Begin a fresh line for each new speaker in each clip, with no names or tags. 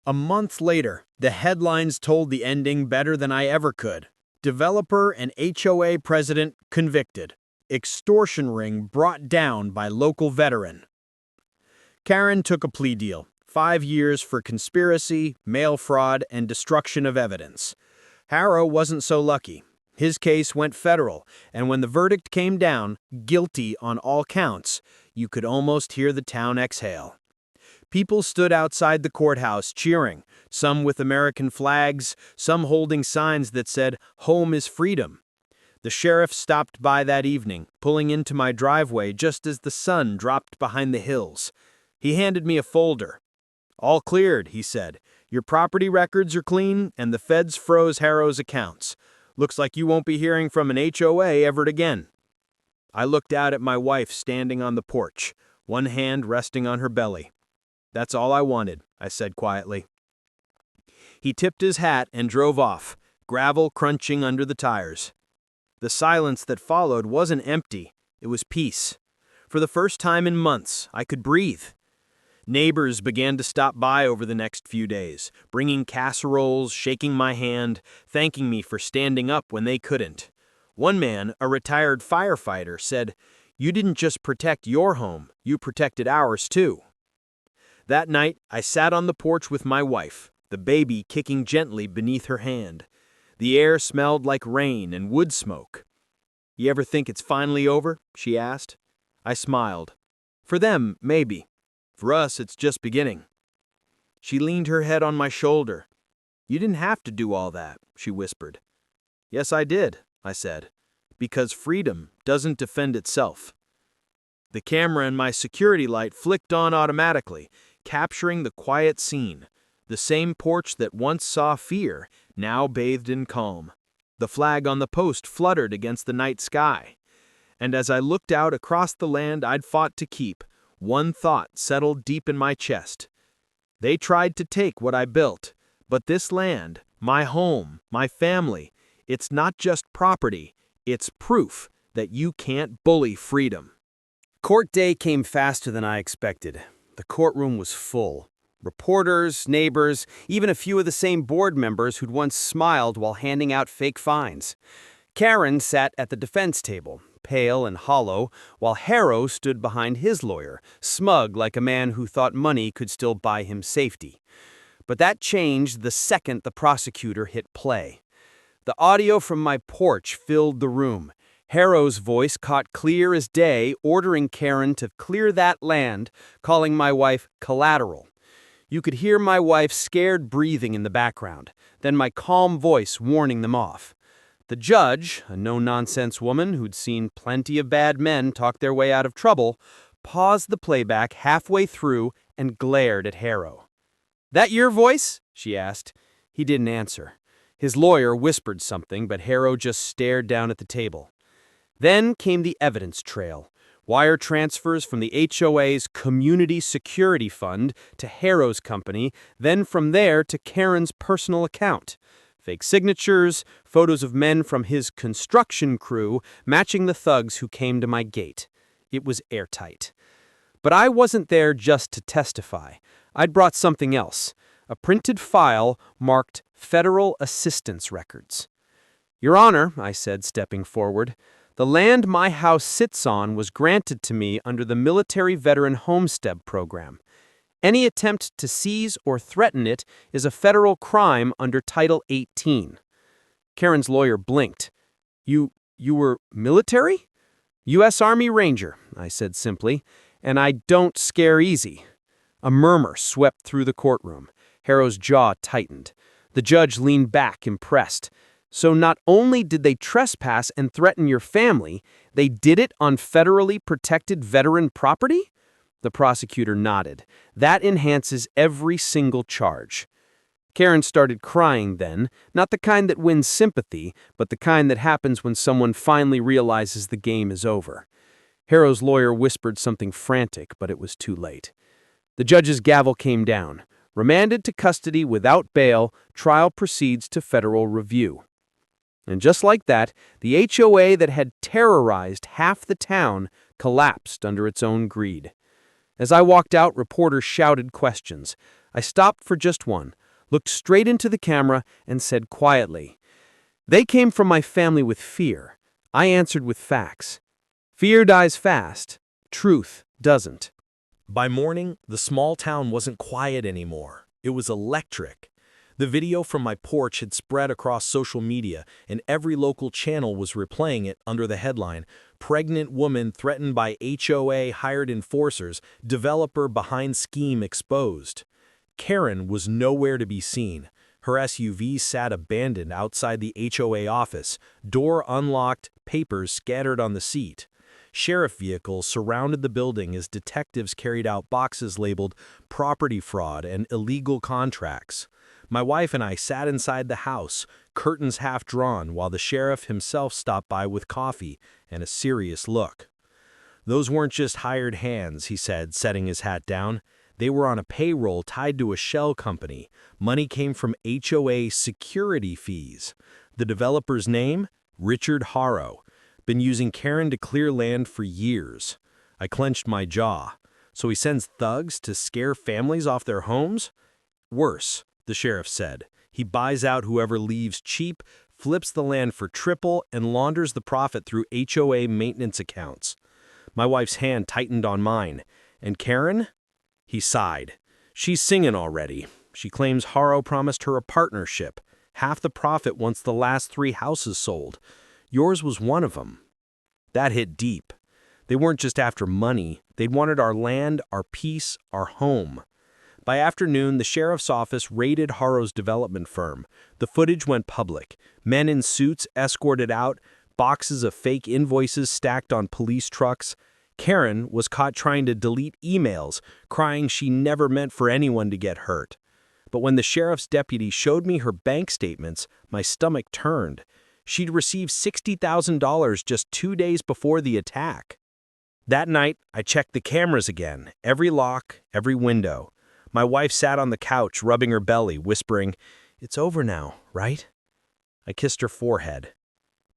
A month later, the headlines told the ending better than I ever could. Developer and HOA president convicted. Extortion ring brought down by local veteran. Karen took a plea deal. 5 years for conspiracy, mail fraud, and destruction of evidence. Harrow wasn't so lucky. His case went federal, and when the verdict came down, guilty on all counts, you could almost hear the town exhale. People stood outside the courthouse cheering, some with American flags, some holding signs that said, "Home is freedom." The sheriff stopped by that evening, pulling into my driveway just as the sun dropped behind the hills. He handed me a folder. "All cleared," he said. "Your property records are clean, and the feds froze Harrow's accounts. Looks like you won't be hearing from an HOA ever again." I looked out at my wife standing on the porch, one hand resting on her belly. "That's all I wanted," I said quietly. He tipped his hat and drove off, gravel crunching under the tires. The silence that followed wasn't empty, it was peace. For the first time in months, I could breathe. Neighbors began to stop by over the next few days, bringing casseroles, shaking my hand, thanking me for standing up when they couldn't. One man, a retired firefighter, said, "You didn't just protect your home, you protected ours too." That night, I sat on the porch with my wife, the baby kicking gently beneath her hand. The air smelled like rain and wood smoke. "You ever think it's finally over?" she asked. I smiled. "For them, maybe. For us, it's just beginning." She leaned her head on my shoulder. "You didn't have to do all that," she whispered. "Yes, I did," I said, "because freedom doesn't defend itself." The camera in my security light flicked on automatically, capturing the quiet scene. The same porch that once saw fear, now bathed in calm. The flag on the post fluttered against the night sky. And as I looked out across the land I'd fought to keep, one thought settled deep in my chest. They tried to take what I built, but this land, my home, my family, it's not just property, it's proof that you can't bully freedom. Court day came faster than I expected. The courtroom was full. Reporters, neighbors, even a few of the same board members who'd once smiled while handing out fake fines. Karen sat at the defense table, pale and hollow, while Harrow stood behind his lawyer, smug like a man who thought money could still buy him safety. But that changed the second the prosecutor hit play. The audio from my porch filled the room. Harrow's voice caught clear as day, ordering Karen to clear that land, calling my wife collateral. You could hear my wife's scared breathing in the background, then my calm voice warning them off. The judge, a no-nonsense woman who'd seen plenty of bad men talk their way out of trouble, paused the playback halfway through and glared at Harrow. "That your voice?" she asked. He didn't answer. His lawyer whispered something, but Harrow just stared down at the table. Then came the evidence trail. Wire transfers from the HOA's Community Security Fund to Harrow's company, then from there to Karen's personal account. Fake signatures, photos of men from his construction crew matching the thugs who came to my gate. It was airtight. But I wasn't there just to testify. I'd brought something else, a printed file marked Federal Assistance Records. "Your Honor," I said, stepping forward, "the land my house sits on was granted to me under the Military Veteran Homestead Program. Any attempt to seize or threaten it is a federal crime under Title 18. Karen's lawyer blinked. You were military?" "U.S. Army Ranger," I said simply, "and I don't scare easy." A murmur swept through the courtroom. Harrow's jaw tightened. The judge leaned back, impressed. "So not only did they trespass and threaten your family, they did it on federally protected veteran property?" The prosecutor nodded. "That enhances every single charge." Karen started crying then, not the kind that wins sympathy, but the kind that happens when someone finally realizes the game is over. Harrow's lawyer whispered something frantic, but it was too late. The judge's gavel came down. Remanded to custody without bail, trial proceeds to federal review. And just like that, the HOA that had terrorized half the town collapsed under its own greed.
As I walked out, reporters shouted questions. I stopped for just one, looked straight into the camera, and said quietly, "They came from my family with fear." I answered with facts. Fear dies fast. Truth doesn't.
By morning, the small town wasn't quiet anymore. It was electric. The video from my porch had spread across social media, and every local channel was replaying it under the headline, "Pregnant Woman Threatened by HOA Hired Enforcers, Developer Behind Scheme Exposed." Karen was nowhere to be seen. Her SUV sat abandoned outside the HOA office, door unlocked, papers scattered on the seat. Sheriff vehicles surrounded the building as detectives carried out boxes labeled property fraud and illegal contracts. My wife and I sat inside the house, curtains half drawn, while the sheriff himself stopped by with coffee and a serious look. "Those weren't just hired hands," he said, setting his hat down. "They were on a payroll tied to a shell company. Money came from HOA security fees. The developer's name? Richard Harrow. Been using Karen to clear land for years." I clenched my jaw. "So he sends thugs to scare families off their homes?" "Worse," the sheriff said. "He buys out whoever leaves cheap, flips the land for triple, and launders the profit through HOA maintenance accounts." My wife's hand tightened on mine. "And Karen?" He sighed. "She's singing already. She claims Harrow promised her a partnership, half the profit once the last 3 houses sold. Yours was one of them." That hit deep. They weren't just after money. They'd wanted our land, our peace, our home. By afternoon, the sheriff's office raided Harrow's development firm. The footage went public. Men in suits escorted out, boxes of fake invoices stacked on police trucks. Karen was caught trying to delete emails, crying she never meant for anyone to get hurt. But when the sheriff's deputy showed me her bank statements, my stomach turned. She'd received $60,000 just 2 days before the attack. That night, I checked the cameras again, every lock, every window. My wife sat on the couch, rubbing her belly, whispering, "It's over now, right?" I kissed her forehead.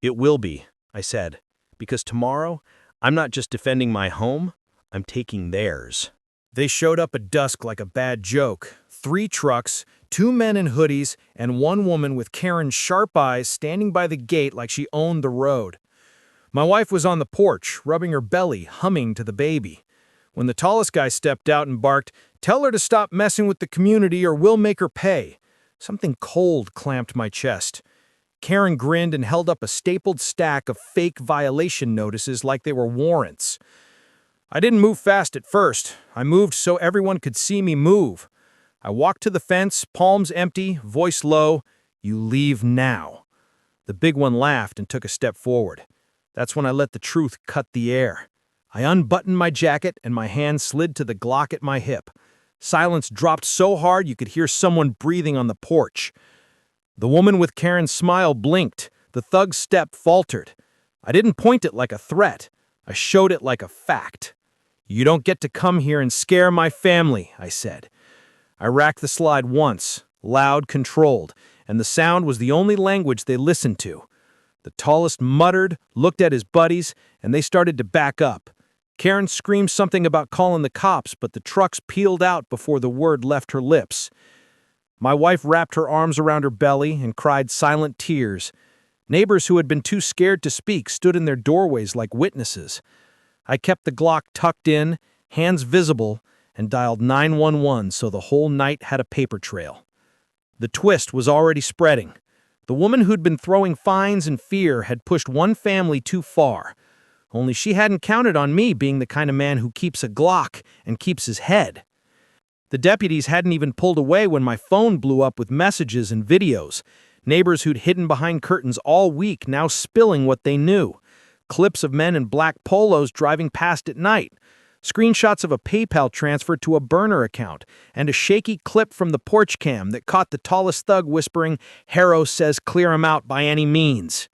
"It will be," I said, "because tomorrow, I'm not just defending my home, I'm taking theirs." They showed up at dusk like a bad joke. 3 trucks, 2 men in hoodies, and 1 woman with Karen's sharp eyes standing by the gate like she owned the road. My wife was on the porch, rubbing her belly, humming to the baby. When the tallest guy stepped out and barked, "Tell her to stop messing with the community or we'll make her pay," something cold clamped my chest. Karen grinned and held up a stapled stack of fake violation notices like they were warrants. I didn't move fast at first. I moved so everyone could see me move. I walked to the fence, palms empty, voice low, "You leave now." The big one laughed and took a step forward. That's when I let the truth cut the air. I unbuttoned my jacket and my hand slid to the Glock at my hip. Silence dropped so hard you could hear someone breathing on the porch. The woman with Karen's smile blinked. The thug's step faltered. I didn't point it like a threat. I showed it like a fact. "You don't get to come here and scare my family," I said. I racked the slide once, loud, controlled, and the sound was the only language they listened to. The tallest muttered, looked at his buddies, and they started to back up. Karen screamed something about calling the cops, but the trucks peeled out before the word left her lips. My wife wrapped her arms around her belly and cried silent tears. Neighbors who had been too scared to speak stood in their doorways like witnesses. I kept the Glock tucked in, hands visible, and dialed 911 so the whole night had a paper trail. The twist was already spreading. The woman who'd been throwing fines and fear had pushed one family too far. Only she hadn't counted on me being the kind of man who keeps a Glock and keeps his head. The deputies hadn't even pulled away when my phone blew up with messages and videos. Neighbors who'd hidden behind curtains all week now spilling what they knew. Clips of men in black polos driving past at night. Screenshots of a PayPal transfer to a burner account. And a shaky clip from the porch cam that caught the tallest thug whispering, "Harrow says clear him out by any means."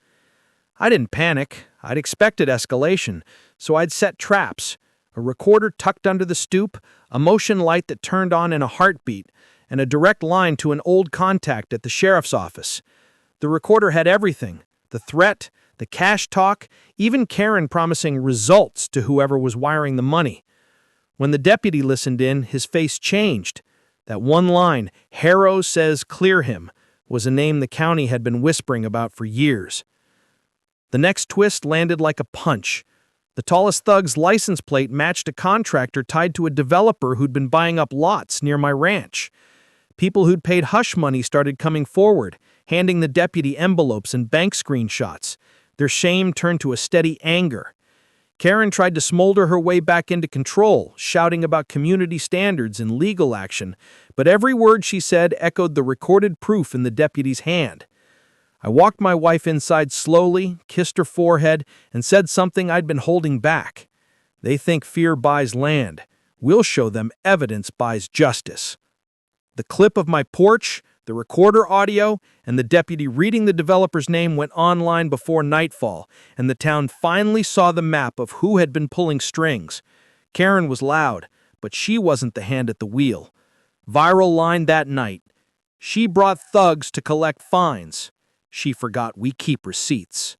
I didn't panic. I'd expected escalation, so I'd set traps. A recorder tucked under the stoop, a motion light that turned on in a heartbeat, and a direct line to an old contact at the sheriff's office. The recorder had everything: the threat, the cash talk, even Karen promising results to whoever was wiring the money.
When the deputy listened in, his face changed. That one line, "Harrow says clear him," was a name the county had been whispering about for years. The next twist landed like a punch. The tallest thug's license plate matched a contractor tied to a developer who'd been buying up lots near my ranch. People who'd paid hush money started coming forward, handing the deputy envelopes and bank screenshots. Their shame turned to a steady anger. Karen tried to smolder her way back into control, shouting about community standards and legal action, but every word she said echoed the recorded proof in the deputy's hand. I walked my wife inside slowly, kissed her forehead, and said something I'd been holding back. They think fear buys land. We'll show them evidence buys justice. The clip of my porch, the recorder audio, and the deputy reading the developer's name went online before nightfall, and the town finally saw the map of who had been pulling strings. Karen was loud, but she wasn't the hand at the wheel. Viral line that night. She brought thugs to collect fines. She forgot we keep receipts.